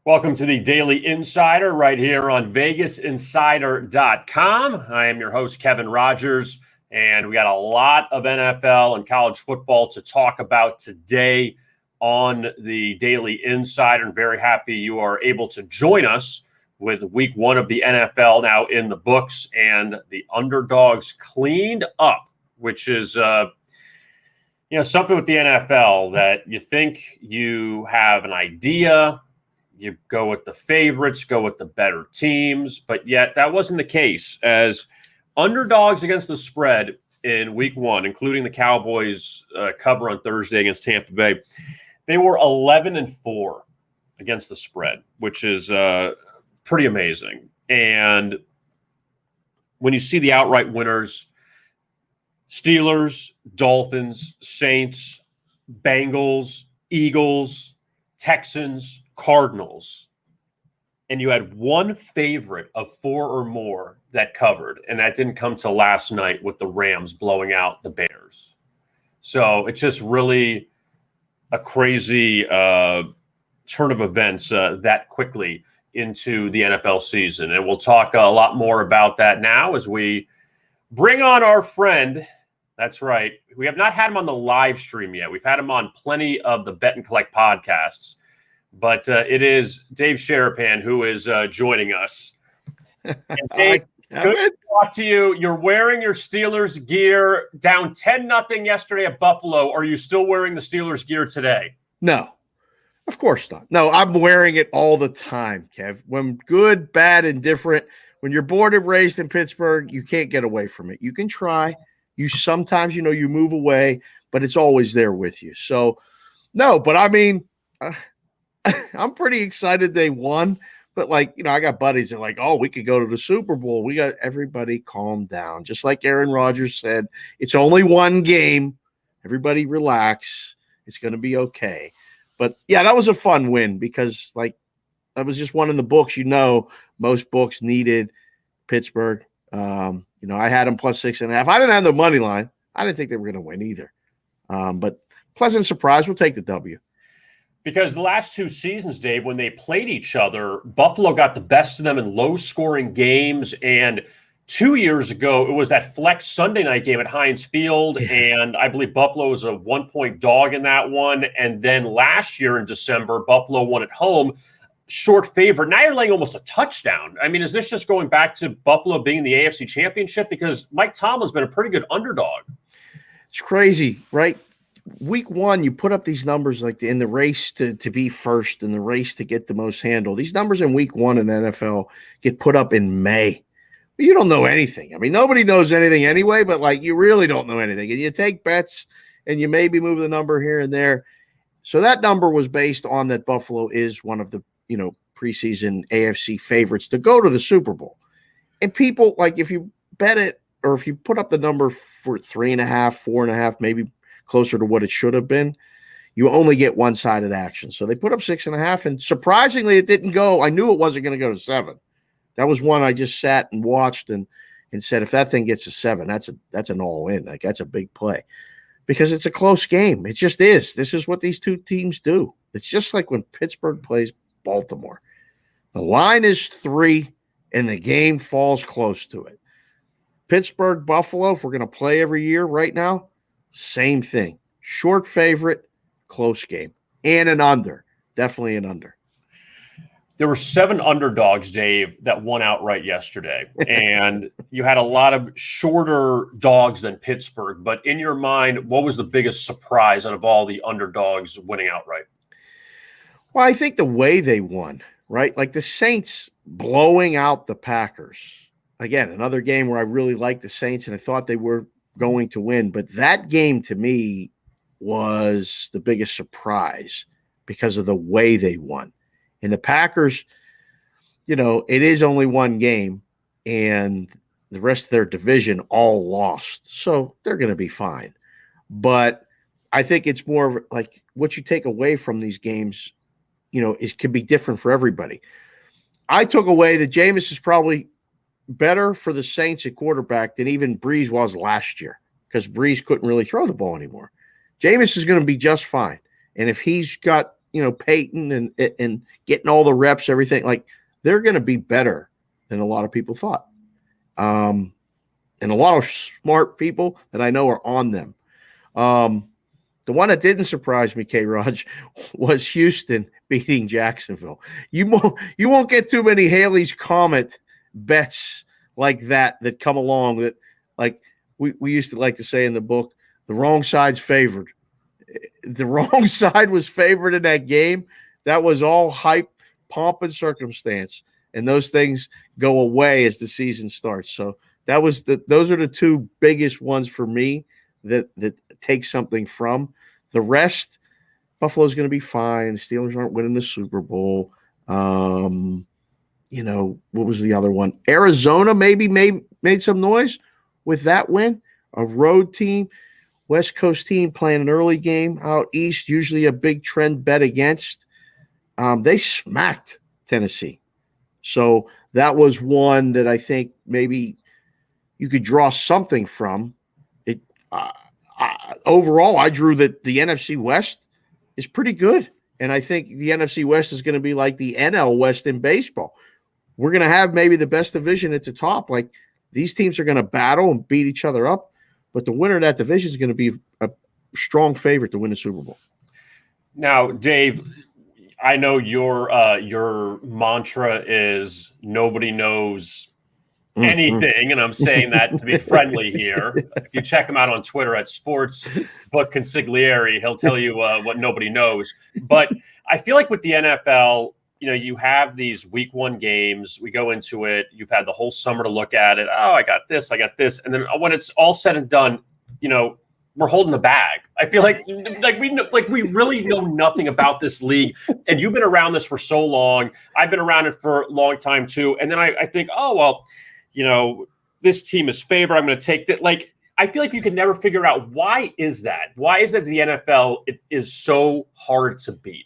Welcome to the Daily Insider right here on VegasInsider.com. I am your host, Kevin Rogers, and we got a lot of NFL and college football to talk about today on the Daily Insider. I'm very happy you are able to join us with week one of the NFL now in the books and the underdogs cleaned up, which is something with the NFL that you think you have an idea. You go with the favorites, go with the better teams, but yet that wasn't the case, as underdogs against the spread in week one, including the Cowboys cover on Thursday against Tampa Bay, they were 11-4 against the spread, which is pretty amazing. And when you see the outright winners, Steelers, Dolphins, Saints, Bengals, Eagles, Texans, Cardinals, and you had one favorite of four or more that covered, and that didn't come till last night with the Rams blowing out the Bears. So it's just really a crazy turn of events that quickly into the NFL season. And we'll talk a lot more about that now as we bring on our friend. That's right. We have not had him on the live stream yet. We've had him on plenty of the Bet and Collect podcasts. But it is Dave Sharapan who is joining us. And Dave, good to talk to you. You're wearing your Steelers gear, down 10-0 yesterday at Buffalo. Are you still wearing the Steelers gear today? No, of course not. No, I'm wearing it all the time, Kev. When good, bad, and different. When you're born and raised in Pittsburgh, you can't get away from it. You can try. You sometimes, you move away, but it's always there with you. So, no, but I mean – I'm pretty excited they won, but I got buddies that are like, oh, we could go to the Super Bowl. We got everybody calm down. Just like Aaron Rodgers said, it's only one game. Everybody relax. It's going to be okay. But yeah, that was a fun win because that was just one in the books. Most books needed Pittsburgh. I had them plus 6.5. I didn't have the money line. I didn't think they were going to win either. But pleasant surprise. We'll take the W. Because the last two seasons, Dave, when they played each other, Buffalo got the best of them in low-scoring games. And 2 years ago, it was that flex Sunday night game at Heinz Field, and I believe Buffalo was a 1-point dog in that one. And then last year in December, Buffalo won at home, short favorite. Now you're laying almost a touchdown. I mean, is this just going back to Buffalo being in the AFC Championship? Because Mike Tomlin's been a pretty good underdog. It's crazy, right? Week one, you put up these numbers in the race to be first, in the race to get the most handle. These numbers in week one in the NFL get put up in May. But you don't know anything. I mean, nobody knows anything anyway, but you really don't know anything. And you take bets and you maybe move the number here and there. So that number was based on that Buffalo is one of the, preseason AFC favorites to go to the Super Bowl. And people, if you bet it or if you put up the number for 3.5, 4.5, maybe closer to what it should have been, you only get one-sided action. So they put up 6.5, and surprisingly, it didn't go. I knew it wasn't going to go to 7. That was one I just sat and watched and said, if that thing gets to 7, that's an all-in. That's a big play because it's a close game. It just is. This is what these two teams do. It's just like when Pittsburgh plays Baltimore. The line is 3, and the game falls close to it. Pittsburgh, Buffalo, if we're going to play every year right now, same thing. Short favorite, close game. And an under. Definitely an under. There were 7 underdogs, Dave, that won outright yesterday. And you had a lot of shorter dogs than Pittsburgh. But in your mind, what was the biggest surprise out of all the underdogs winning outright? Well, I think the way they won, right? The Saints blowing out the Packers. Again, another game where I really liked the Saints and I thought they were going to win, but that game to me was the biggest surprise because of the way they won. And the Packers, it is only one game and the rest of their division all lost. So they're going to be fine. But I think it's more of what you take away from these games, it could be different for everybody. I took away that Jameis is probably better for the Saints at quarterback than even Breeze was last year because Breeze couldn't really throw the ball anymore. Jameis is going to be just fine. And if he's got Peyton and getting all the reps, everything, like they're going to be better than a lot of people thought. And a lot of smart people that I know are on them. The one that didn't surprise me, K-Raj, was Houston beating Jacksonville. You won't get too many Haley's Comet bets like that come along that, like we used to like to say in the book, the wrong side's favored. The wrong side was favored in that game. That was all hype, pomp, and circumstance. And those things go away as the season starts. So those are the two biggest ones for me that take something from. The rest, Buffalo's going to be fine. The Steelers aren't winning the Super Bowl. What was the other one? Arizona maybe made some noise with that win. A road team, West Coast team playing an early game out east, usually a big trend bet against. They smacked Tennessee. So that was one that I think maybe you could draw something from. Overall, I drew that the NFC West is pretty good. And I think the NFC West is going to be like the NL West in baseball. We're going to have maybe the best division at the top. Like these teams are going to battle and beat each other up. But the winner of that division is going to be a strong favorite to win the Super Bowl. Now, Dave, I know your mantra is nobody knows anything, and I'm saying that to be friendly here. If you check him out on Twitter at @sportsbookconsigliere, he'll tell you what nobody knows. But I feel like with the NFL, you have these week one games. We go into it. You've had the whole summer to look at it. Oh, I got this. And then when it's all said and done, we're holding the bag. I feel like we really know nothing about this league. And you've been around this for so long. I've been around it for a long time too. And then I think, oh, well, this team is favored. I'm going to take that. Like, I feel like you can never figure out why is that? Why is it the NFL is so hard to beat?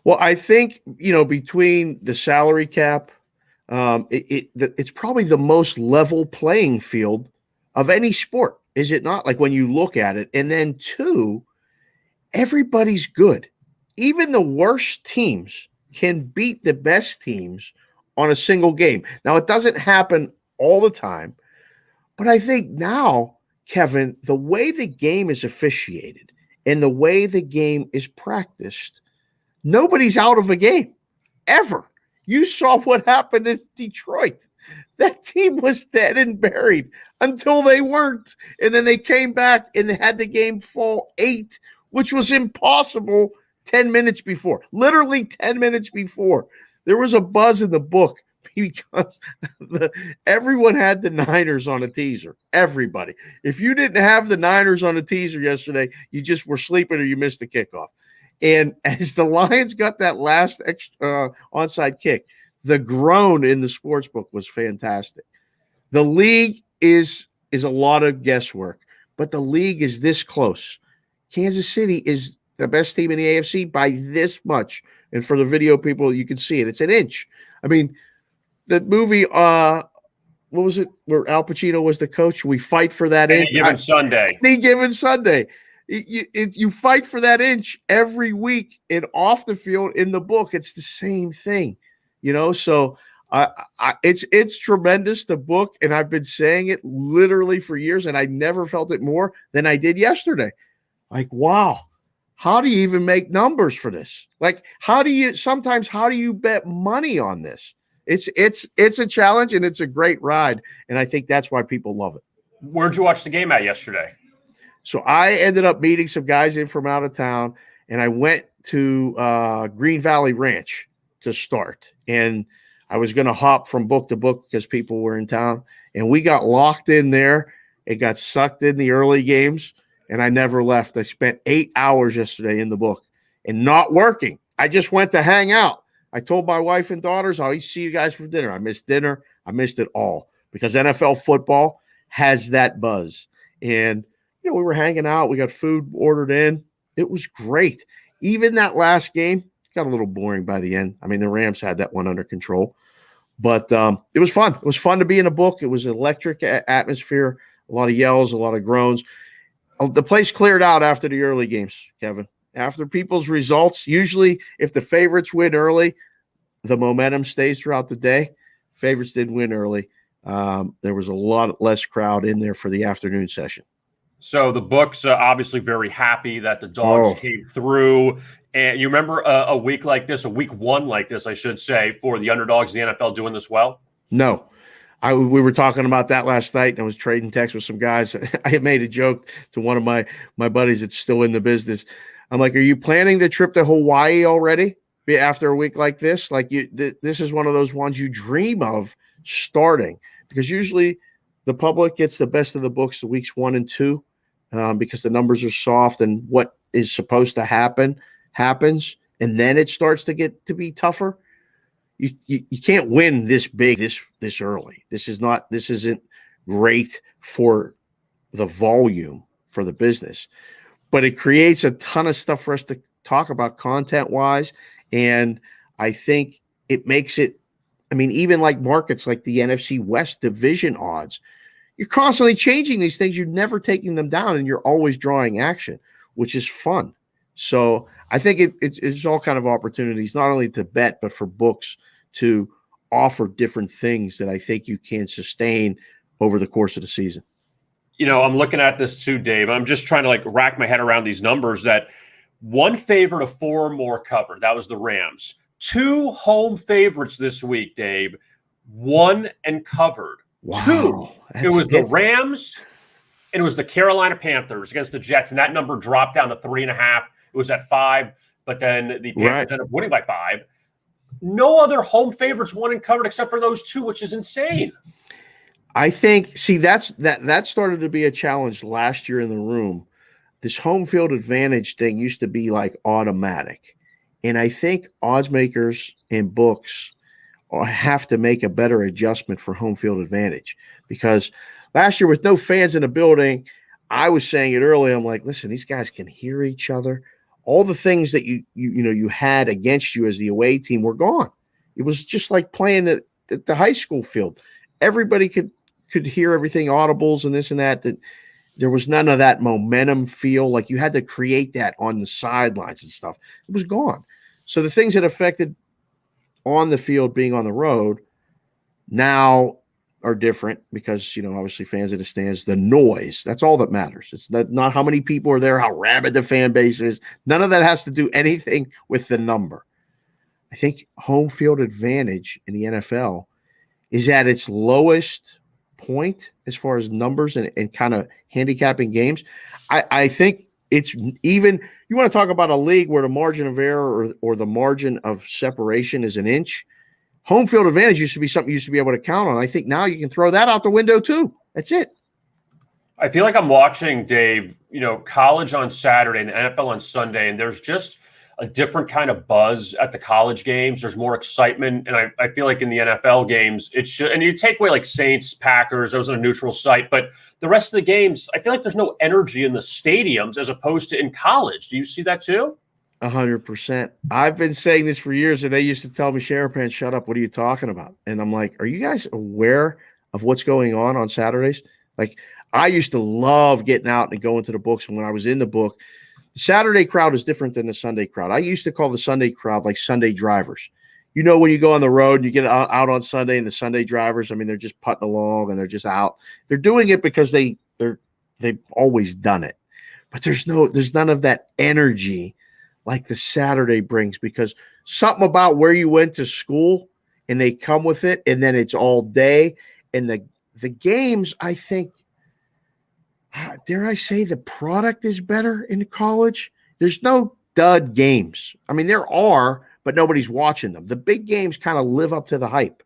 Well, I think, between the salary cap, it's probably the most level playing field of any sport. Is it not? Like when you look at it. And then two, everybody's good. Even the worst teams can beat the best teams on a single game. Now, it doesn't happen all the time. But I think now, Kevin, the way the game is officiated and the way the game is practiced, nobody's out of a game, ever. You saw what happened in Detroit. That team was dead and buried until they weren't. And then they came back and they had the game fall 8, which was impossible 10 minutes before. Literally 10 minutes before. There was a buzz in the book because everyone had the Niners on a teaser. Everybody. If you didn't have the Niners on a teaser yesterday, you just were sleeping or you missed the kickoff. And as the Lions got that last onside kick, the groan in the sports book was fantastic. The league is a lot of guesswork, but the league is this close. Kansas City is the best team in the AFC by this much. And for the video people, you can see it. It's an inch. I mean, the movie, what was it, where Al Pacino was the coach? We fight for that inch. Any given Sunday. Any given Sunday. You fight for that inch every week, and off the field in the book, it's the same thing, So it's tremendous, the book, and I've been saying it literally for years, and I never felt it more than I did yesterday. Like, wow, how do you even make numbers for this? Like, how do you bet money on this? It's a challenge, and it's a great ride, and I think that's why people love it. Where'd you watch the game at yesterday? So I ended up meeting some guys in from out of town, and I went to Green Valley Ranch to start. And I was going to hop from book to book because people were in town. And we got locked in there. It got sucked in the early games, and I never left. I spent 8 hours yesterday in the book and not working. I just went to hang out. I told my wife and daughters, I'll see you guys for dinner. I missed dinner. I missed it all because NFL football has that buzz. And we were hanging out. We got food ordered in. It was great. Even that last game got a little boring by the end. I mean, the Rams had that one under control. But it was fun. It was fun to be in a book. It was an electric atmosphere, a lot of yells, a lot of groans. The place cleared out after the early games, Kevin. After people's results, usually if the favorites win early, the momentum stays throughout the day. Favorites did win early. There was a lot less crowd in there for the afternoon session. So the books are obviously very happy that the dogs came through. And you remember a week like this, a week one like this, I should say, for the underdogs in the NFL doing this well? No. We were talking about that last night, and I was trading texts with some guys. I had made a joke to one of my buddies that's still in the business. I'm like, are you planning the trip to Hawaii already after a week like this? Like, this is one of those ones you dream of starting, because usually the public gets the best of the books the weeks 1 and 2 because the numbers are soft and what is supposed to happen happens, and then it starts to get to be tougher. You can't win this big this early. This isn't great for the volume for the business, but it creates a ton of stuff for us to talk about content wise. And I think it makes it, I mean, even like markets like the NFC West division odds, you're constantly changing these things. You're never taking them down, and you're always drawing action, which is fun. So I think it's all kind of opportunities, not only to bet, but for books to offer different things that I think you can sustain over the course of the season. You know, I'm looking at this too, Dave. I'm just trying to like rack my head around these numbers. That one favorite of 4 or more covered. That was the Rams. 2 home favorites this week, Dave. 1 and covered. Wow, 2. It was the Rams and it was the Carolina Panthers against the Jets, and that number dropped down to 3.5. It was at 5, but then the Panthers ended up winning by 5. No other home favorites won and covered except for those 2, which is insane. I think, that started to be a challenge last year in the room. This home field advantage thing used to be like automatic. And I think odds makers and books have to make a better adjustment for home field advantage, because last year with no fans in the building, I was saying it early. I'm like, listen, these guys can hear each other. All the things that you had against you as the away team were gone. It was just like playing at the high school field. Everybody could hear everything, audibles and this and that. That there was none of that momentum feel. Like you had to create that on the sidelines and stuff. It was gone. So the things that affected on the field being on the road now are different because, obviously fans in the stands, the noise, that's all that matters. It's not how many people are there, how rabid the fan base is. None of that has to do anything with the number. I think home field advantage in the NFL is at its lowest point as far as numbers and kind of handicapping games. I think it's even, you want to talk about a league where the margin of error or the margin of separation is an inch. Home field advantage used to be something you used to be able to count on. I think now you can throw that out the window too. That's it. I feel like I'm watching, Dave, college on Saturday and the NFL on Sunday, and there's just a different kind of buzz at the college games. There's more excitement. And I feel like in the NFL games, and you take away like Saints, Packers, those are a neutral site, but the rest of the games, I feel like there's no energy in the stadiums as opposed to in college. Do you see that too? 100%. I've been saying this for years, and they used to tell me, Sharapan, shut up. What are you talking about? And I'm like, are you guys aware of what's going on Saturdays? Like, I used to love getting out and going to the books. And when I was in the book, the Saturday crowd is different than the Sunday crowd. I used to call the Sunday crowd like Sunday drivers. When you go on the road and you get out on Sunday, and the Sunday drivers, I mean, they're just putting along and they're just out. They're doing it because they've always done it. But there's none of that energy like the Saturday brings, because something about where you went to school and they come with it, and then it's all day. And the games, I think, dare I say, the product is better in college. There's no dud games. I mean, there are, but nobody's watching them. The big games kind of live up to the hype.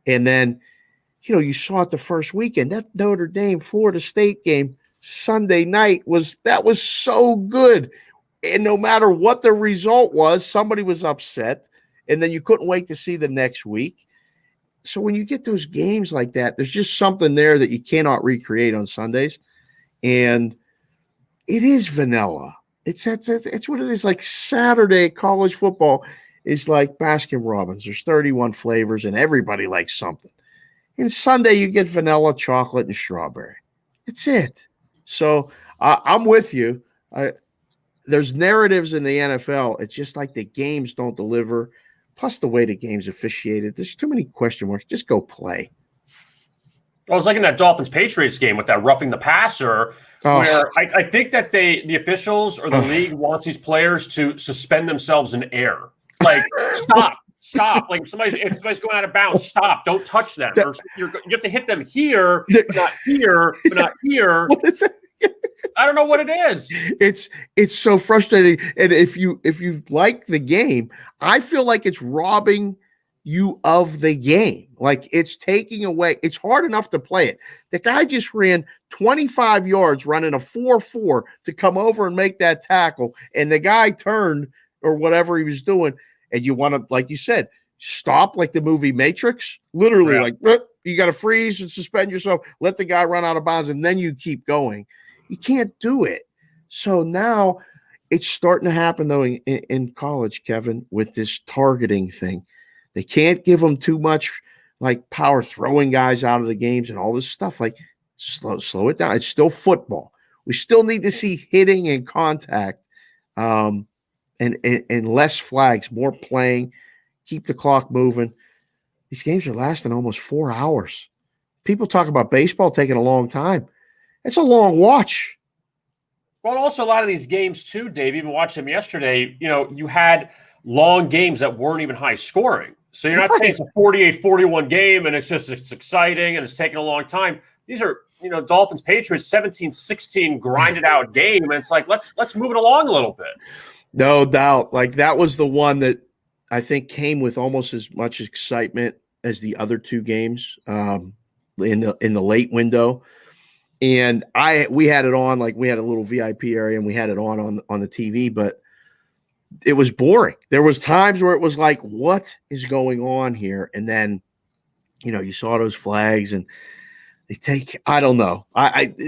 And then, you saw it the first weekend, that Notre Dame Florida State game Sunday night was so good. And no matter what the result was, somebody was upset, and then you couldn't wait to see the next week. So when you get those games like that, there's just something there that you cannot recreate on Sundays. And it is vanilla. It's what it is. Like Saturday college football is like Baskin Robbins. There's 31 flavors, and everybody likes something. And Sunday you get vanilla, chocolate, and strawberry. That's it. So I'm with you. there's narratives in the NFL. It's just like the games don't deliver. Plus the way the game's officiated. There's too many question marks. Just go play. I was like in that Dolphins Patriots game with that roughing the passer, where I think that the officials or the league wants these players to suspend themselves in air. Like, stop. Like if somebody's going out of bounds, stop. Don't touch them. Or you have to hit them here, but not here, but not here. What is it? I don't know what it is. It's so frustrating. And if you like the game, I feel like it's robbing you of the game. Like it's taking away. It's hard enough to play it. The guy just ran 25 yards running a 4.4 to come over and make that tackle. And the guy turned or whatever he was doing. And you want to, like you said, stop like the movie Matrix. Literally, like you got to freeze and suspend yourself, let the guy run out of bounds, and then you keep going. You can't do it. So now it's starting to happen, though, in college, Kevin, with this targeting thing. They can't give them too much, like, power throwing guys out of the games and all this stuff. Like, slow it down. It's still football. We still need to see hitting and contact and less flags, more playing, keep the clock moving. These games are lasting almost 4 hours. People talk about baseball taking a long time. It's a long watch. Well, also a lot of these games too, Dave, even watched them yesterday, you had long games that weren't even high scoring. So you're not saying it's a 48-41 game and it's exciting and it's taking a long time. These are, Dolphins, Patriots, 17-16 grinded out game. And it's like, let's move it along a little bit. No doubt. Like that was the one that I think came with almost as much excitement as the other two games in the late window. And we had it on, like we had a little VIP area and we had it on the TV, but it was boring. There was times where it was like, what is going on here? And then, you saw those flags and they take, I don't know. I'm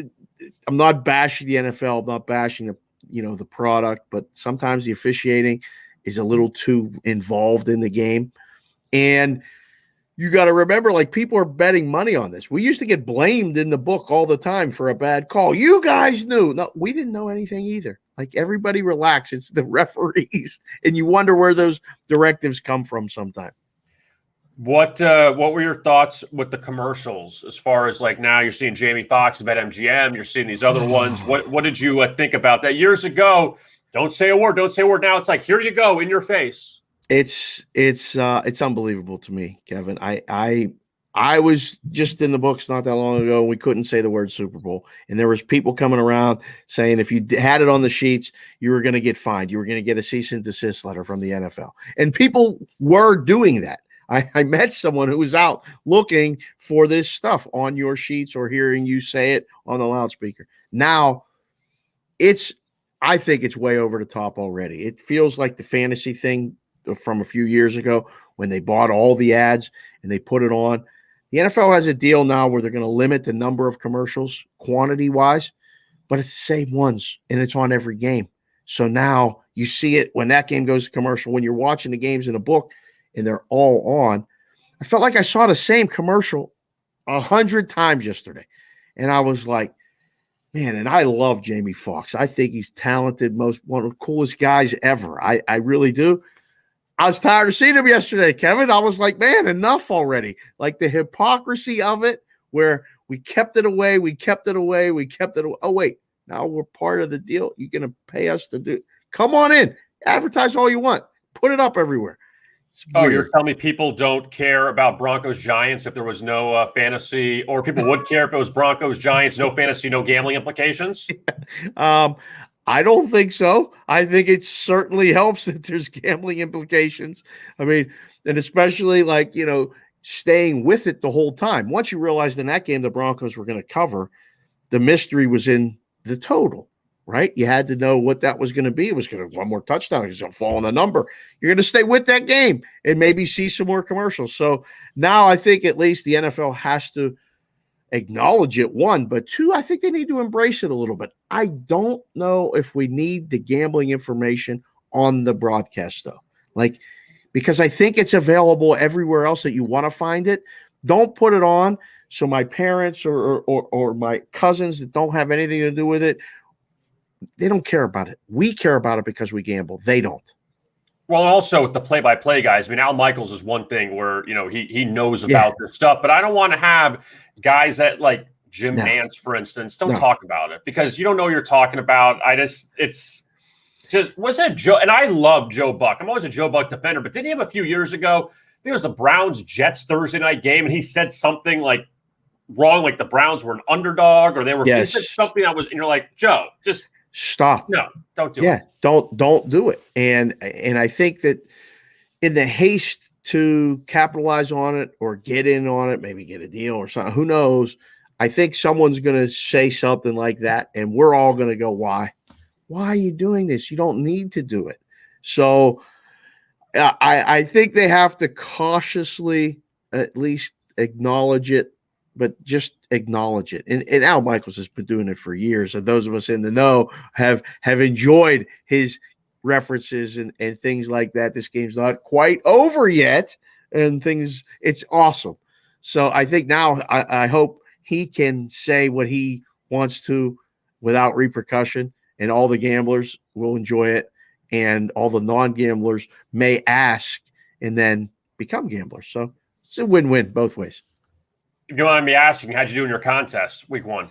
not bashing the NFL. I'm not bashing the product, but sometimes the officiating is a little too involved in the game. And you got to remember, like, people are betting money on this. We used to get blamed in the book all the time for a bad call. You guys knew. No, we didn't know anything either. Like, everybody relax. It's the referees. And you wonder where those directives come from sometimes. What were your thoughts with the commercials as far as, like, now you're seeing Jamie Foxx about MGM, you're seeing these other ones. What did you think about that? Years ago, don't say a word. Now it's like, here you go, in your face. It's unbelievable to me, Kevin. I was just in the books not that long ago, and we couldn't say the word Super Bowl. And there was people coming around saying if you had it on the sheets, you were going to get fined. You were going to get a cease and desist letter from the NFL. And people were doing that. I met someone who was out looking for this stuff on your sheets or hearing you say it on the loudspeaker. Now, I think it's way over the top already. It feels like the fantasy thing from a few years ago when they bought all the ads and they put it on. The NFL has a deal now where they're going to limit the number of commercials quantity-wise, but it's the same ones, and it's on every game. So now you see it when that game goes to commercial. When you're watching the games in a book and they're all on, I felt like I saw the same commercial 100 times yesterday. And I was like, man, and I love Jamie Foxx. I think he's talented, one of the coolest guys ever. I really do. I was tired of seeing him yesterday, Kevin. I was like, man, enough already. Like the hypocrisy of it, where we kept it away. Oh, wait, now we're part of the deal. You're going to pay us to do. Come on in. Advertise all you want. Put it up everywhere. You're telling me people don't care about Broncos Giants if there was no fantasy, or people would care if it was Broncos Giants, no fantasy, no gambling implications? I don't think so. I think it certainly helps that there's gambling implications. I mean, and especially like, staying with it the whole time. Once you realized in that game the Broncos were going to cover, the mystery was in the total, right? You had to know what that was going to be. It was going to one more touchdown. It was going to fall on the number. You're going to stay with that game and maybe see some more commercials. So now I think at least the NFL has to acknowledge it, one, but two, I think they need to embrace it a little bit. I don't know if we need the gambling information on the broadcast, though. Like, because I think it's available everywhere else that you want to find it. Don't put it on so my parents or my cousins that don't have anything to do with it They don't care about it. We care about it because we gamble. They don't. Well, also with the play-by-play guys, I mean, Al Michaels is one thing where, he knows about this stuff, but I don't want to have guys that like Jim Nantz, for instance, don't talk about it because you don't know what you're talking about. Was that Joe? And I love Joe Buck. I'm always a Joe Buck defender, but didn't he have a few years ago? I think it was the Browns-Jets Thursday night game, and he said something like wrong, like the Browns were an underdog or they were he said something that was, and you're like, Joe, just stop. No, don't do it. Yeah, don't do it. And I think that in the haste to capitalize on it or get in on it, maybe get a deal or something, who knows? I think someone's going to say something like that, and we're all going to go, why? Why are you doing this? You don't need to do it. So I think they have to cautiously at least acknowledge it, but just acknowledge it. And Al Michaels has been doing it for years. And those of us in the know have enjoyed his references and things like that. This game's not quite over yet. And things, it's awesome. So I think now I hope he can say what he wants to without repercussion, and all the gamblers will enjoy it. And all the non-gamblers may ask and then become gamblers. So it's a win-win both ways. If you mind me asking, how'd you do in your contest week 1?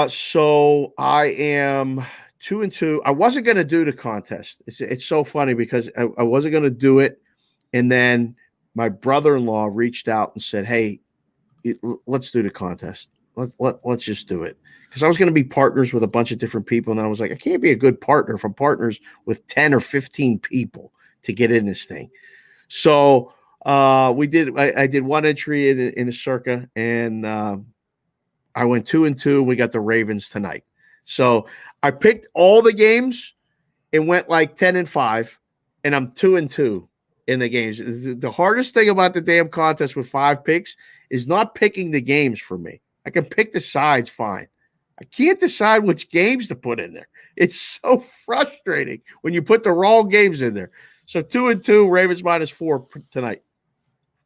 So I am 2-2. I wasn't going to do the contest. It's so funny because I wasn't going to do it. And then my brother-in-law reached out and said, hey, let's do the contest. Let's just do it. Because I was going to be partners with a bunch of different people. And then I was like, I can't be a good partner if I'm partners with 10 or 15 people to get in this thing. So I did one entry in a circa, and I went 2-2. We got the Ravens tonight. So I picked all the games and went like 10-5, and I'm 2-2 in the games. The hardest thing about the damn contest with 5 picks is not picking the games for me. I can pick the sides fine. I can't decide which games to put in there. It's so frustrating when you put the wrong games in there. So 2-2, Ravens -4 tonight.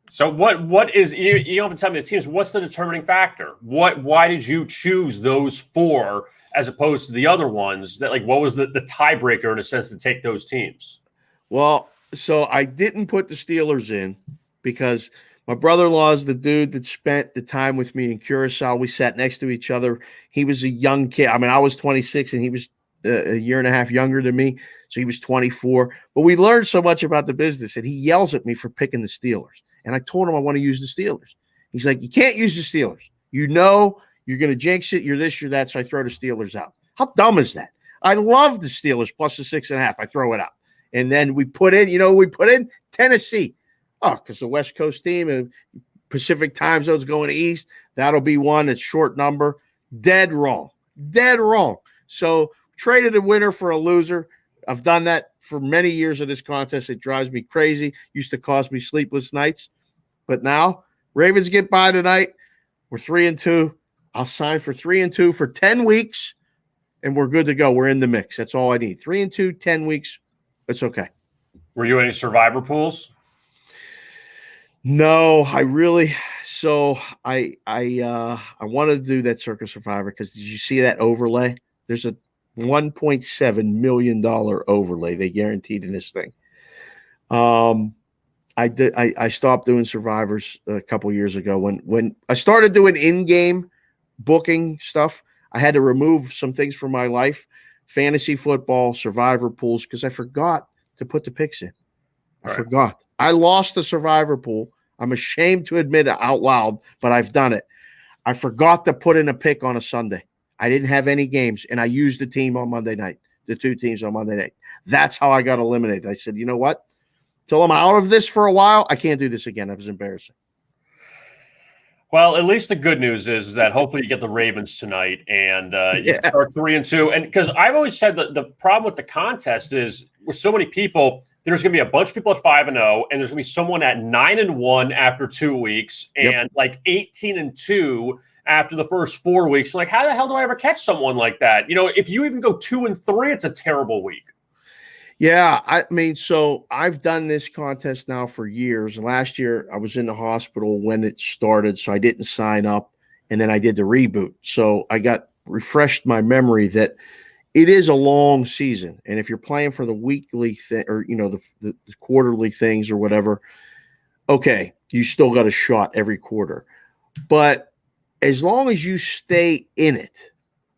So what is, you don't have to tell me the teams, what's the determining factor? Why did you choose those 4 as opposed to the other ones? That, like, what was the tiebreaker in a sense to take those teams? Well, so I didn't put the Steelers in because my brother-in-law is the dude that spent the time with me in Curacao. We sat next to each other. He was a young kid. I mean, I was 26 and he was a year and a half younger than me. So he was 24. But we learned so much about the business, and he yells at me for picking the Steelers. And I told him I want to use the Steelers. He's like, you can't use the Steelers. You know you're going to jinx it. You're this, you're that. So I throw the Steelers out. How dumb is that? I love the Steelers plus the 6.5. I throw it out. And then we put in Tennessee. Oh, because the West Coast team and Pacific time zone's going east. That'll be one. It's short number. Dead wrong. Dead wrong. So traded a winner for a loser. I've done that for many years of this contest. It drives me crazy. Used to cost me sleepless nights. But now, Ravens get by tonight. We're 3-2. I'll sign for 3-2 for 10 weeks, and we're good to go. We're in the mix. That's all I need. 3-2, 10 weeks. It's okay. Were you in any survivor pools? No, I want to do that Circus Survivor because did you see that overlay? There's a $1.7 million overlay they guaranteed in this thing. I stopped doing survivors a couple years ago when I started doing in-game booking stuff. I had to remove some things from my life, fantasy football, survivor pools, because I forgot to put the picks in. I forgot. I lost the survivor pool. I'm ashamed to admit it out loud, but I've done it. I forgot to put in a pick on a Sunday. I didn't have any games, and I used the team on Monday night, the 2 teams on Monday night. That's how I got eliminated. I said, you know what? Till I'm out of this for a while, I can't do this again. It was embarrassing. Well, at least the good news is that hopefully you get the Ravens tonight and you can start 3-2. And because I've always said that the problem with the contest is with so many people, there's going to be a bunch of people at 5-0, and there's going to be someone at 9-1 after 2 weeks, and like 18-2 after the first 4 weeks. Like, how the hell do I ever catch someone like that? You know, if you even go 2-3, it's a terrible week. Yeah, I mean, so I've done this contest now for years. Last year, I was in the hospital when it started, so I didn't sign up, and then I did the reboot. So I got refreshed my memory that it is a long season. And if you're playing for the weekly thing or, the quarterly things or whatever, okay, you still got a shot every quarter. But as long as you stay in it,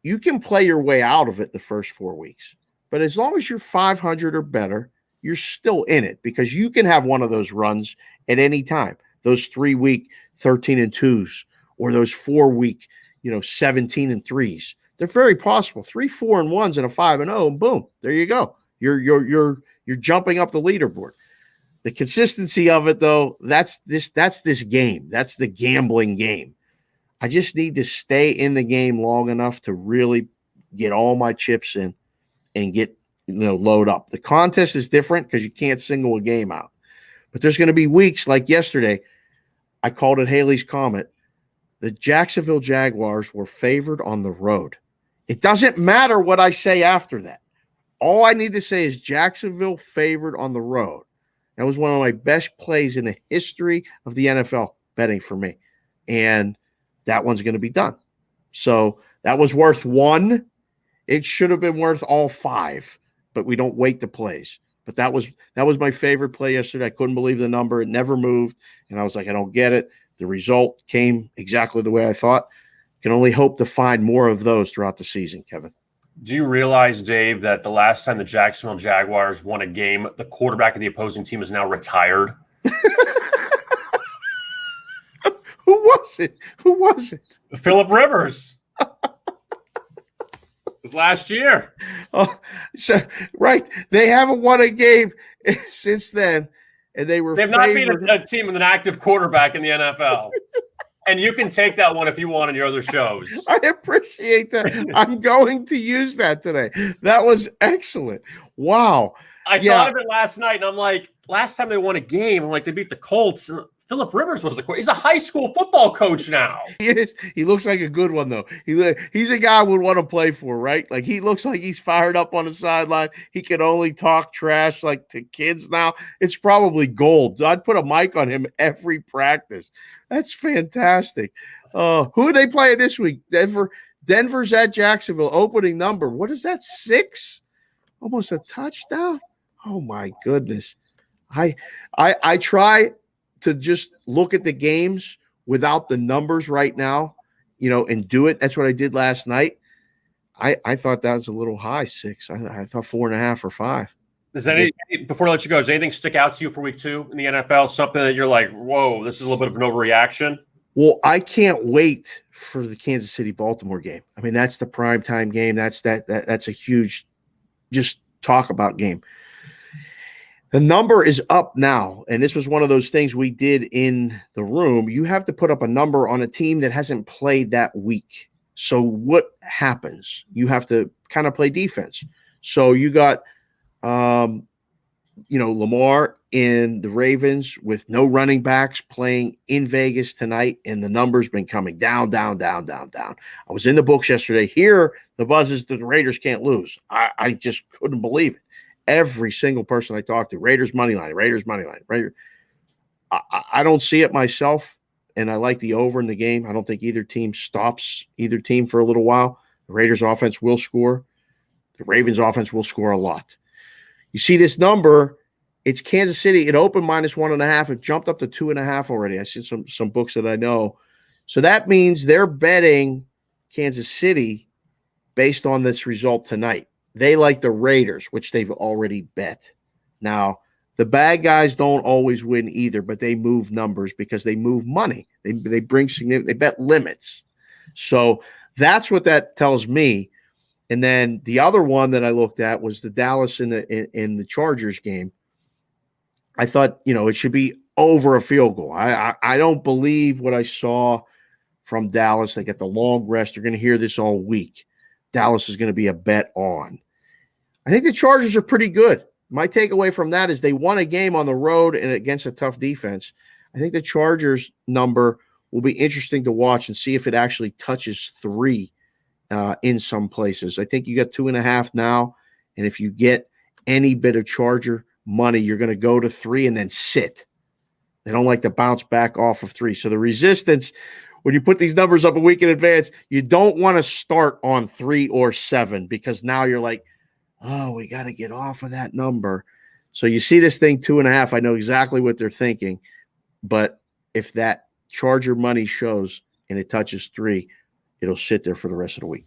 you can play your way out of it the first 4 weeks. But as long as you're 500 or better, you're still in it because you can have one of those runs at any time. Those 3-week 13-2s or those 4-week, 17-3s. They're very possible. 3 4-1s and a 5-0, and boom, there you go. You're jumping up the leaderboard. The consistency of it, though, that's this game. That's the gambling game. I just need to stay in the game long enough to really get all my chips in and get load up. The contest is different because you can't single a game out. But there's going to be weeks like yesterday. I called it Haley's Comet. The Jacksonville Jaguars were favored on the road. It doesn't matter what I say after that. All I need to say is Jacksonville favored on the road. That was one of my best plays in the history of the NFL betting for me. And that one's going to be done. So that was worth 1. It should have been worth all 5, but we don't weight the plays. But that was my favorite play yesterday. I couldn't believe the number. It never moved. And I was like, I don't get it. The result came exactly the way I thought. Can only hope to find more of those throughout the season, Kevin. Do you realize, Dave, that the last time the Jacksonville Jaguars won a game, the quarterback of the opposing team is now retired? Who was it? Phillip Rivers. It was last year. Oh, so right. They haven't won a game since then, and they've not beaten a team with an active quarterback in the NFL. And you can take that one if you want on your other shows. I appreciate that. I'm going to use that today. That was excellent. Wow. I thought of it last night, and I'm like, last time they won a game, I'm like, they beat the Colts. Phillip Rivers was the coach. He's a high school football coach now. He is. He looks like a good one, though. He's a guy I would want to play for, right? Like, he looks like he's fired up on the sideline. He can only talk trash like to kids now. It's probably gold. I'd put a mic on him every practice. That's fantastic. Who are they playing this week? Denver's at Jacksonville. Opening number. What is that? 6? Almost a touchdown? Oh, my goodness. I try to just look at the games without the numbers right now, and do it. That's what I did last night. I thought that was a little high, 6. I thought 4.5 or 5. Before I let you go, does anything stick out to you for week 2 in the NFL? Something that you're like, whoa, this is a little bit of an overreaction? Well, I can't wait for the Kansas City-Baltimore game. I mean, that's the primetime game. That's a huge just talk about game. The number is up now, and this was one of those things we did in the room. You have to put up a number on a team that hasn't played that week. So what happens? You have to kind of play defense. So you got, Lamar and the Ravens with no running backs playing in Vegas tonight, and the number's been coming down, down, down, down, down. I was in the books yesterday. Here, the buzz is that the Raiders can't lose. I just couldn't believe it. Every single person I talked to, Raiders money line. I don't see it myself, and I like the over in the game. I don't think either team stops either team for a little while. The Raiders offense will score. The Ravens offense will score a lot. You see this number, it's Kansas City. It opened -1.5. It jumped up to 2.5 already. I see some books that I know. So that means they're betting Kansas City based on this result tonight. They like the Raiders, which they've already bet. Now, the bad guys don't always win either, but they move numbers because they move money. They bring significant. They bet limits. So that's what that tells me. And then the other one that I looked at was the Dallas in the Chargers game. I thought, it should be over a field goal. I don't believe what I saw from Dallas. They get the long rest. You're going to hear this all week. Dallas is going to be a bet on. I think the Chargers are pretty good. My takeaway from that is they won a game on the road and against a tough defense. I think the Chargers number will be interesting to watch and see if it actually touches 3 in some places. I think you got 2.5 now, and if you get any bit of Charger money, you're going to go to 3 and then sit. They don't like to bounce back off of 3. So the resistance when you put these numbers up a week in advance, you don't want to start on 3 or 7 because now you're like, oh, we got to get off of that number. So you see this thing 2.5. I know exactly what they're thinking. But if that Charger money shows and it touches 3, it'll sit there for the rest of the week.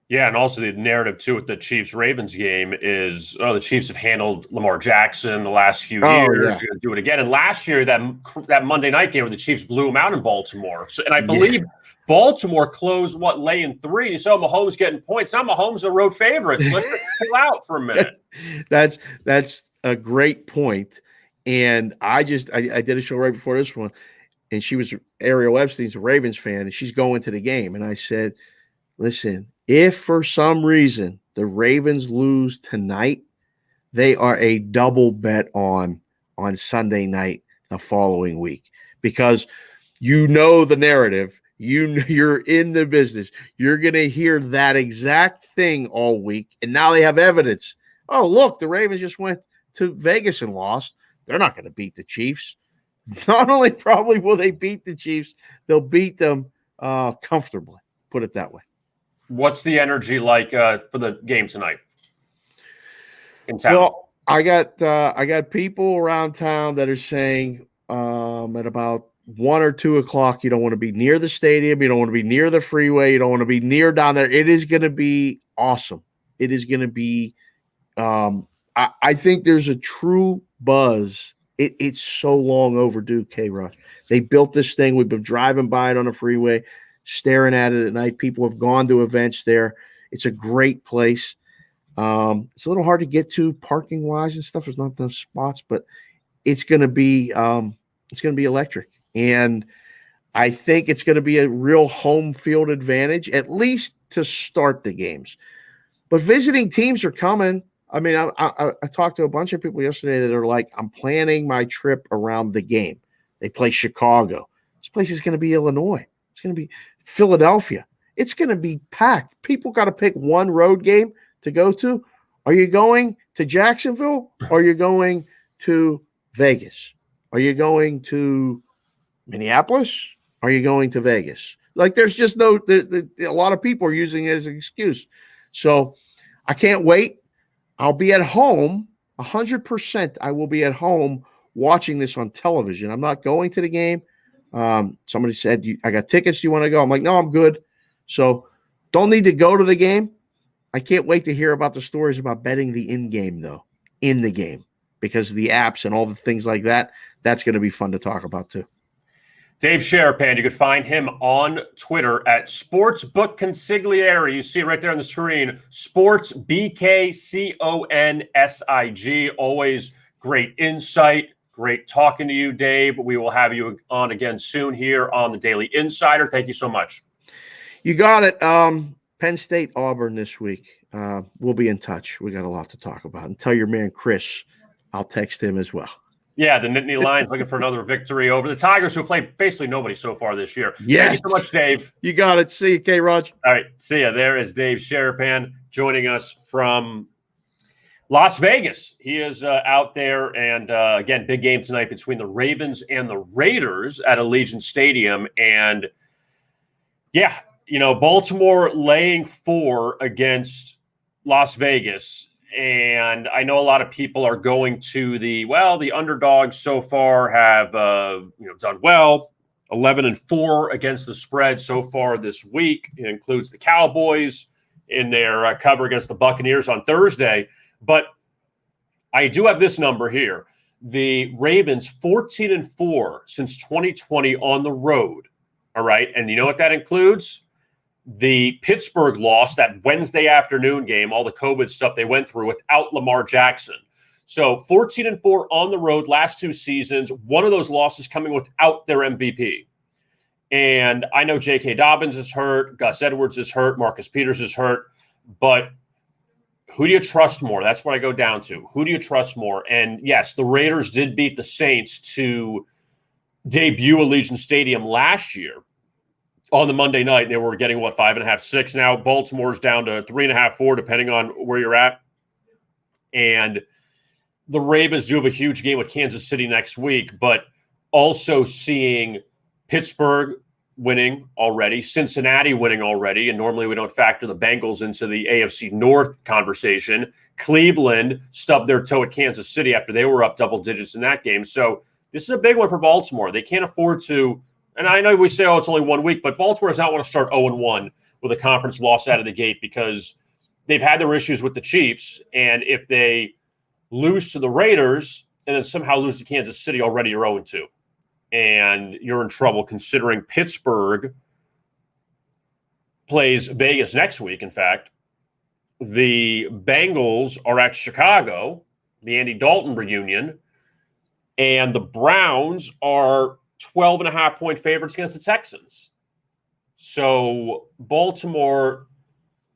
Yeah, and also the narrative, too, with the Chiefs-Ravens game is, the Chiefs have handled Lamar Jackson the last few years. Yeah. You're going to do it again. And last year, that Monday night game where the Chiefs blew them out in Baltimore. So, and I believe Baltimore closed, laying 3. You saw Mahomes getting points. Now Mahomes are road favorites. Let's pull out for a minute. That's a great point. And I did a show right before this one, and Ariel Epstein's a Ravens fan, and she's going to the game. And I said, listen, if for some reason the Ravens lose tonight, they are a double bet on Sunday night the following week, because the narrative, you're in the business. You're going to hear that exact thing all week, and now they have evidence. Oh, look, the Ravens just went to Vegas and lost. They're not going to beat the Chiefs. Not only probably will they beat the Chiefs, they'll beat them comfortably, put it that way. What's the energy like for the game tonight in town? Well, I got people around town that are saying at about 1 or 2 o'clock, you don't want to be near the stadium, you don't want to be near the freeway, you don't want to be near down there. It is going to be awesome. It is going to be. I think there's a true buzz. It's so long overdue, K-Ross. They built this thing. We've been driving by it on the freeway, staring at it at night. People have gone to events there. It's a great place. It's a little hard to get to parking wise and stuff. There's not those spots, but it's going to be electric. And I think it's going to be a real home field advantage, at least to start the games. But visiting teams are coming. I mean, I talked to a bunch of people yesterday that are like, I'm planning my trip around the game. They play Chicago. This place is going to be Illinois. It's going to be Philadelphia. It's going to be packed. People got to pick one road game to go to. Are you going to Jacksonville? Or are you going to Vegas? Are you going to Minneapolis? Are you going to Vegas? Like, there's just a lot of people are using it as an excuse. So I can't wait. I'll be at home, 100%. I will be at home watching this on television. I'm not going to the game. Somebody said, I got tickets. Do you want to go? I'm like, no, I'm good. So don't need to go to the game. I can't wait to hear about the stories about betting the in-game, though, in the game, because of the apps and all the things like that. That's going to be fun to talk about, too. Dave Sharapan, you could find him on Twitter at Sportsbook Consigliere. You see it right there on the screen. Sports BKCONSIG. Always great insight. Great talking to you, Dave. We will have you on again soon here on the Daily Insider. Thank you so much. You got it. Penn State, Auburn this week. We'll be in touch. We got a lot to talk about. And tell your man Chris, I'll text him as well. Yeah, the Nittany Lions looking for another victory over the Tigers, who played basically nobody so far this year. Yes. Thank you so much, Dave. You got it. See you, K-Raj. All right, see ya. There is Dave Sharapan joining us from Las Vegas. He is out there, and again, big game tonight between the Ravens and the Raiders at Allegiant Stadium. And yeah, Baltimore laying 4 against Las Vegas. And I know a lot of people are going to the underdogs so far have done well, 11-4 against the spread so far this week. It includes the Cowboys in their cover against the Buccaneers on Thursday. But I do have this number here. The Ravens 14-4 since 2020 on the road. All right. And you know what that includes? The Pittsburgh loss, that Wednesday afternoon game, all the COVID stuff they went through without Lamar Jackson. So 14-4 on the road last 2 seasons. One of those losses coming without their MVP. And I know J.K. Dobbins is hurt. Gus Edwards is hurt. Marcus Peters is hurt. But who do you trust more? That's what I go down to. Who do you trust more? And yes, the Raiders did beat the Saints to debut Allegiant Stadium last year. On the Monday night, they were getting, 5.5, 6. Now Baltimore's down to 3.5, 4, depending on where you're at. And the Ravens do have a huge game with Kansas City next week, but also seeing Pittsburgh winning already, Cincinnati winning already, and normally we don't factor the Bengals into the AFC North conversation. Cleveland stubbed their toe at Kansas City after they were up double digits in that game. So this is a big one for Baltimore. They can't afford to, and I know we say, oh, it's only 1 week, but Baltimore does not want to start 0-1 with a conference loss out of the gate because they've had their issues with the Chiefs, and if they lose to the Raiders and then somehow lose to Kansas City, already you're 0-2. And you're in trouble considering Pittsburgh plays Vegas next week. In fact, the Bengals are at Chicago, the Andy Dalton reunion, and the Browns are 12.5-point favorites against the Texans. So Baltimore,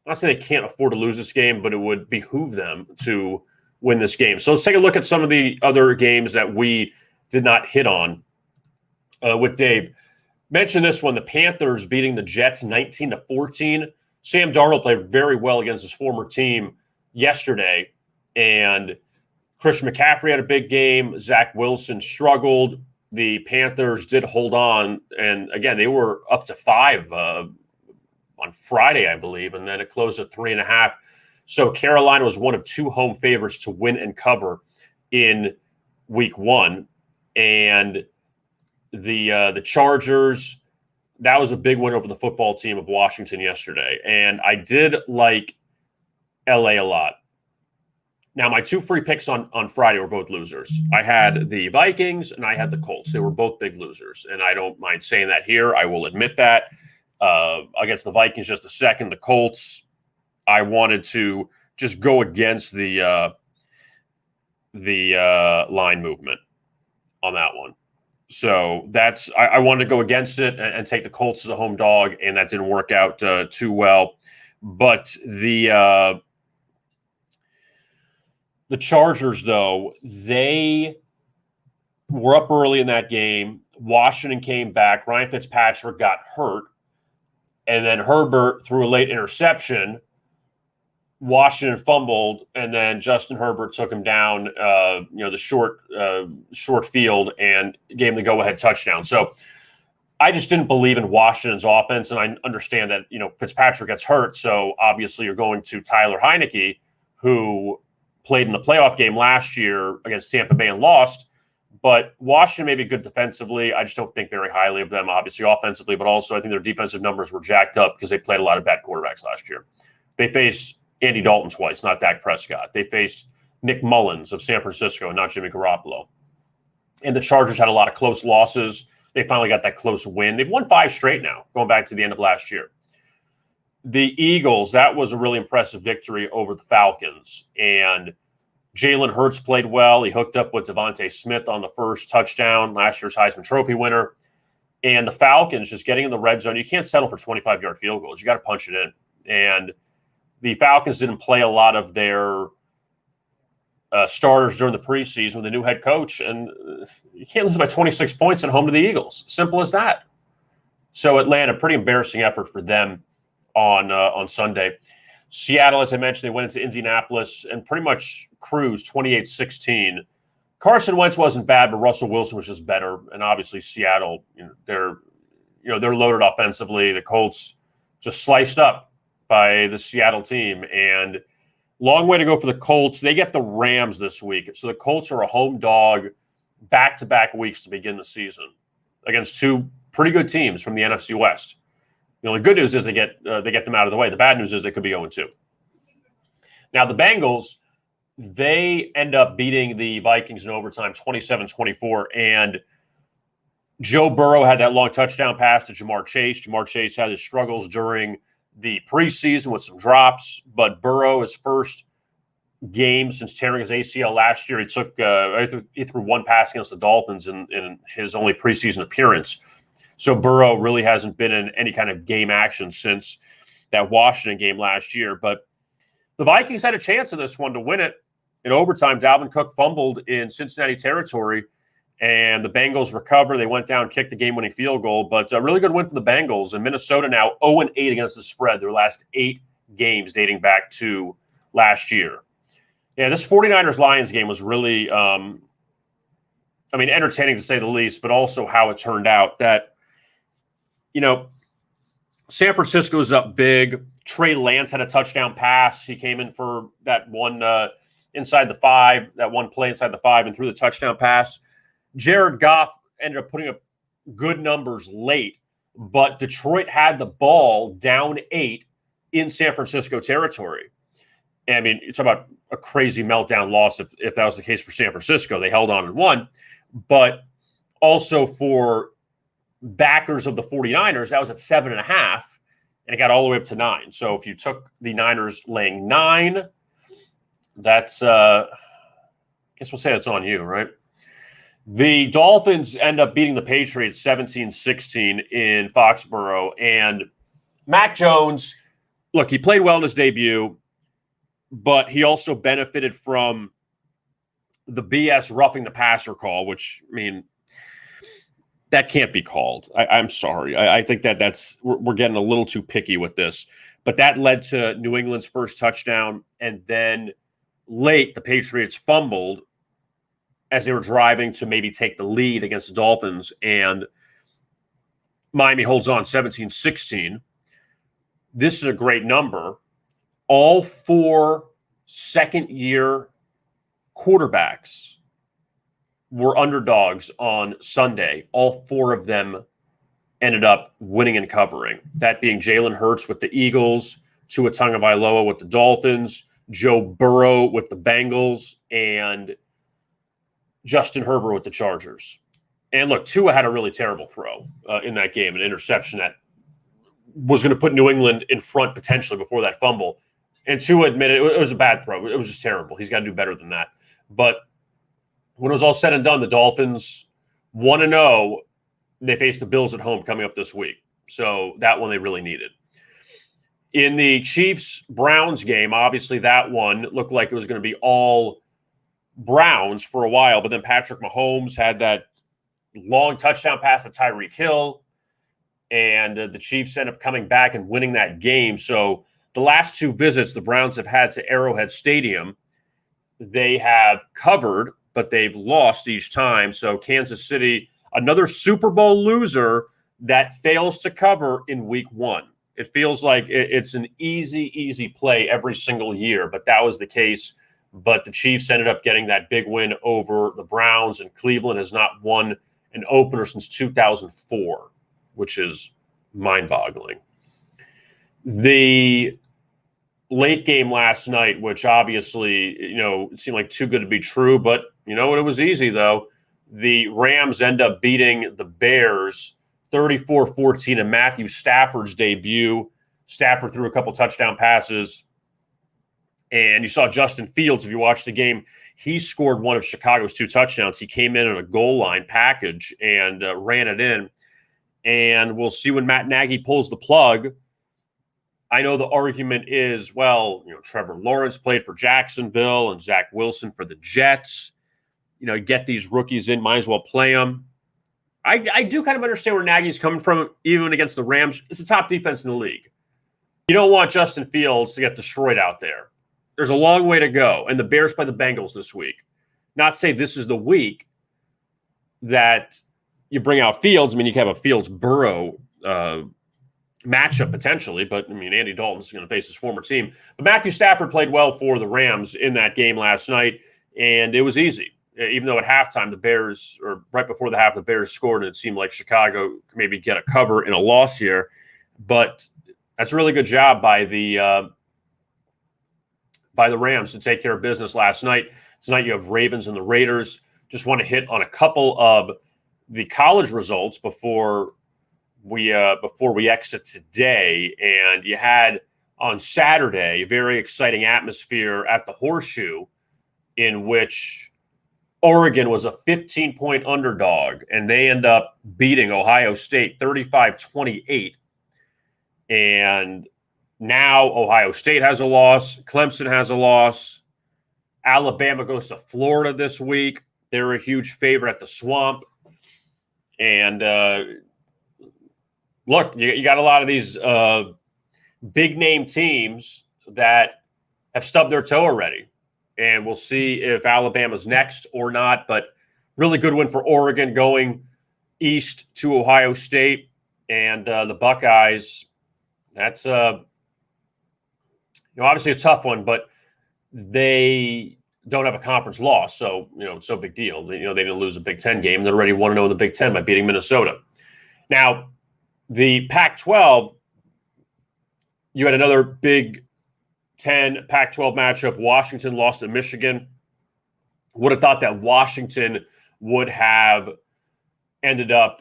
I'm not saying they can't afford to lose this game, but it would behoove them to win this game. So let's take a look at some of the other games that we did not hit on with Dave. Mention this one, the Panthers beating the Jets 19-14. Sam Darnold played very well against his former team yesterday, and Christian McCaffrey had a big game. Zach Wilson struggled. The Panthers did hold on, and again, they were up to 5 on Friday, I believe, and then it closed at 3.5. So Carolina was one of 2 home favorites to win and cover in week 1. And the Chargers, that was a big win over the football team of Washington yesterday. And I did like LA a lot. Now, my 2 free picks on Friday were both losers. I had the Vikings and I had the Colts. They were both big losers. And I don't mind saying that here. I will admit that. Against the Vikings just a second. The Colts, I wanted to just go against the line movement on that one. So that's I wanted to go against it and take the Colts as a home dog, and that didn't work out too well. But the Chargers, though, they were up early in that game. Washington came back. Ryan Fitzpatrick got hurt, and then Herbert threw a late interception. Washington fumbled, and then Justin Herbert took him down, the short field, and gave him the go-ahead touchdown. So I just didn't believe in Washington's offense, and I understand that Fitzpatrick gets hurt, so obviously you're going to Tyler Heineke, who played in the playoff game last year against Tampa Bay and lost. But Washington may be good defensively. I just don't think very highly of them, obviously offensively, but also I think their defensive numbers were jacked up because they played a lot of bad quarterbacks last year. They faced Andy Dalton twice, not Dak Prescott. They faced Nick Mullins of San Francisco, not Jimmy Garoppolo. And the Chargers had a lot of close losses. They finally got that close win. They've won 5 straight now, going back to the end of last year. The Eagles, that was a really impressive victory over the Falcons. And Jalen Hurts played well. He hooked up with Devontae Smith on the first touchdown, last year's Heisman Trophy winner. And the Falcons just getting in the red zone. You can't settle for 25-yard field goals. You got to punch it in. And the Falcons didn't play a lot of their starters during the preseason with a new head coach, and you can't lose by 26 points at home to the Eagles. Simple as that. So Atlanta, pretty embarrassing effort for them on Sunday. Seattle, as I mentioned, they went into Indianapolis and pretty much cruised 28-16. Carson Wentz wasn't bad, but Russell Wilson was just better. And obviously Seattle, they're loaded offensively. The Colts just sliced up by the Seattle team, and long way to go for the Colts. They get the Rams this week. So the Colts are a home dog back-to-back weeks to begin the season against 2 pretty good teams from the NFC West. The only good news is they get them out of the way. The bad news is they could be 0-2. Now the Bengals, they end up beating the Vikings in overtime 27-24, and Joe Burrow had that long touchdown pass to Jamar Chase. Jamar Chase had his struggles during the preseason with some drops, but Burrow, his first game since tearing his ACL last year, he threw 1 pass against the Dolphins in his only preseason appearance. So Burrow really hasn't been in any kind of game action since that Washington game last year. But the Vikings had a chance in this one to win it. In overtime, Dalvin Cook fumbled in Cincinnati territory, and the Bengals recover. They went down, kicked the game-winning field goal, but a really good win for the Bengals. And Minnesota now 0-8 against the spread, their last 8 games dating back to last year. Yeah, this 49ers-Lions game was really, entertaining to say the least, but also how it turned out. That San Francisco's up big. Trey Lance had a touchdown pass. He came in for that one inside the 5, that one play inside the 5 and threw the touchdown pass. Jared Goff ended up putting up good numbers late, but Detroit had the ball down 8 in San Francisco territory. And I mean, it's about a crazy meltdown loss if that was the case for San Francisco. They held on and won. But also for backers of the 49ers, that was at 7.5. And it got all the way up to 9. So if you took the Niners laying 9, that's, I guess we'll say that's on you, right? The Dolphins end up beating the Patriots 17-16 in Foxborough. And Mac Jones, look, he played well in his debut, but he also benefited from the BS roughing the passer call, which, I mean, that can't be called. I'm sorry. I think we're getting a little too picky with this. But that led to New England's first touchdown. And then late, the Patriots fumbled as they were driving to maybe take the lead against the Dolphins. And Miami holds on 17-16. This is a great number. All 4 second-year quarterbacks were underdogs on Sunday. All 4 of them ended up winning and covering. That being Jalen Hurts with the Eagles, Tua Tagovailoa with the Dolphins, Joe Burrow with the Bengals, and Justin Herbert with the Chargers. And look, Tua had a really terrible throw in that game, an interception that was going to put New England in front potentially before that fumble. And Tua admitted it was a bad throw. It was just terrible. He's got to do better than that. But when it was all said and done, the Dolphins 1-0. They face the Bills at home coming up this week. So that one they really needed. In the Chiefs-Browns game, obviously that one looked like it was going to be all Browns for a while, but then Patrick Mahomes had that long touchdown pass to Tyreek Hill, and the Chiefs end up coming back and winning that game. So the last 2 visits the Browns have had to Arrowhead Stadium, they have covered, but they've lost each time. So Kansas City, another Super Bowl loser that fails to cover in week 1. It feels like it's an easy play every single year, but that was the case. But the Chiefs ended up getting that big win over the Browns, and Cleveland has not won an opener since 2004, which is mind-boggling. The late game last night, which obviously, it seemed like too good to be true, but you know what? It was easy, though. The Rams end up beating the Bears 34-14 in Matthew Stafford's debut. Stafford threw a couple touchdown passes. And you saw Justin Fields, if you watched the game, he scored one of Chicago's 2 touchdowns. He came in a goal line package and ran it in. And we'll see when Matt Nagy pulls the plug. I know the argument is, well, Trevor Lawrence played for Jacksonville and Zach Wilson for the Jets. Get these rookies in, might as well play them. I do kind of understand where Nagy's coming from, even against the Rams. It's the top defense in the league. You don't want Justin Fields to get destroyed out there. There's a long way to go. And the Bears play the Bengals this week. Not say this is the week that you bring out Fields. I mean, you can have a Fields-Burrow matchup potentially, but I mean, Andy Dalton's going to face his former team. But Matthew Stafford played well for the Rams in that game last night, and it was easy. Even though at halftime, the Bears, or right before the half, the Bears scored, and it seemed like Chicago could maybe get a cover in a loss here. But that's a really good job by the Rams to take care of business last night. Tonight you have Ravens and the Raiders. Just want to hit on a couple of the college results before we exit today. And you had on Saturday a very exciting atmosphere at the Horseshoe, in which Oregon was a 15-point underdog, and they end up beating Ohio State 35-28. And now Ohio State has a loss. Clemson has a loss. Alabama goes to Florida this week. They're a huge favorite at the Swamp. And look, you got a lot of these big-name teams that have stubbed their toe already. And we'll see if Alabama's next or not. But really good win for Oregon going east to Ohio State. And the Buckeyes, that's obviously a tough one, but they don't have a conference loss, so it's no big deal. They didn't lose a Big Ten game. They're already 1-0 in the Big Ten by beating Minnesota. Now, the Pac-12, you had another Big Ten Pac-12 matchup. Washington lost to Michigan. Would have thought that Washington would have ended up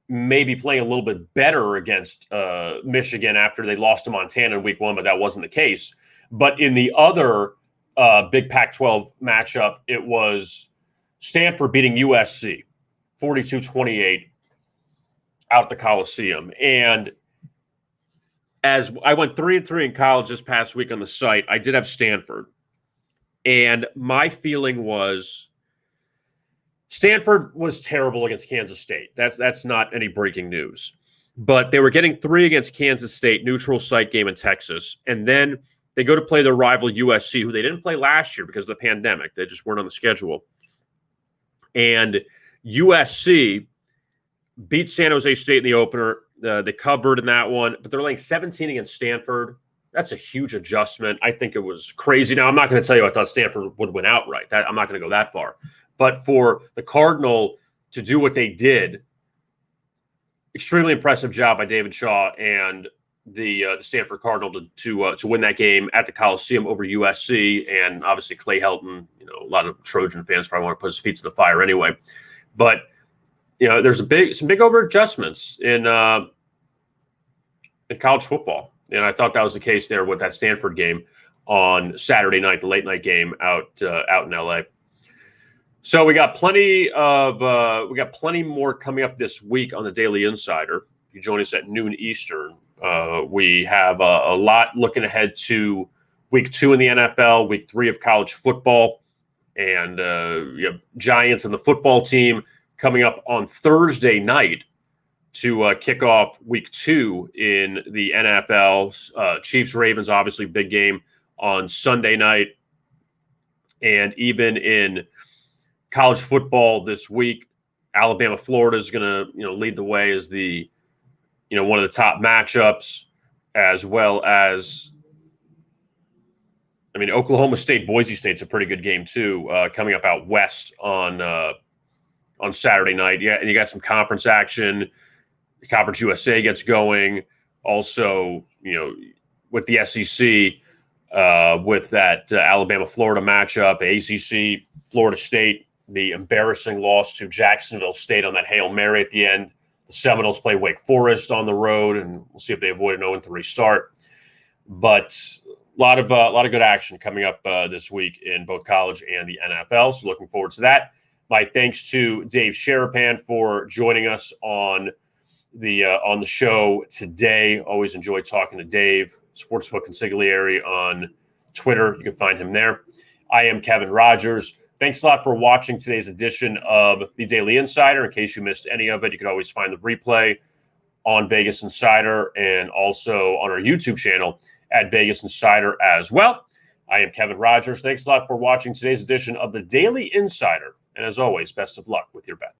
maybe playing a little bit better against Michigan after they lost to Montana in week 1, but that wasn't the case. But in the other big Pac-12 matchup, it was Stanford beating USC 42-28 out at the Coliseum. And as I went 3-3 in college this past week on the site, I did have Stanford. And my feeling was Stanford was terrible against Kansas State. That's not any breaking news. But they were getting 3 against Kansas State, neutral site game in Texas. And then they go to play their rival USC, who they didn't play last year because of the pandemic. They just weren't on the schedule. And USC beat San Jose State in the opener. They covered in that one, but they're laying 17 against Stanford. That's a huge adjustment. I think it was crazy. Now, I'm not going to tell you I thought Stanford would win outright. I'm not going to go that far. But for the Cardinal to do what they did, extremely impressive job by David Shaw and the Stanford Cardinal to win that game at the Coliseum over USC. And obviously Clay Helton, a lot of Trojan fans probably want to put his feet to the fire anyway. But there's some big over adjustments in college football. And I thought that was the case there with that Stanford game on Saturday night, the late night game out in LA. So we got plenty more coming up this week on the Daily Insider. You join us at noon Eastern. We have a lot looking ahead to week 2 in the NFL, week 3 of college football, and you have Giants and the football team coming up on Thursday night to kick off week 2 in the NFL. Chiefs, Ravens, obviously big game on Sunday night. And even in college football this week, Alabama, Florida is going to lead the way as the one of the top matchups, as well as Oklahoma State, Boise State's a pretty good game too, coming up out west on Saturday night. Yeah, and you got some conference action. Conference USA gets going. Also, with the SEC, with that Alabama-Florida matchup, ACC, Florida State, the embarrassing loss to Jacksonville State on that Hail Mary at the end. The Seminoles play Wake Forest on the road, and we'll see if they avoid an 0-3 start. But a lot of good action coming up this week in both college and the NFL. So looking forward to that. My thanks to Dave Sharapan for joining us on the show today. Always enjoy talking to Dave. Sportsbook Consigliere on Twitter. You can find him there. I am Kevin Rogers. Thanks a lot for watching today's edition of the Daily Insider. In case you missed any of it, you can always find the replay on Vegas Insider and also on our YouTube channel at Vegas Insider as well. I am Kevin Rogers. Thanks a lot for watching today's edition of the Daily Insider. And as always, best of luck with your bet.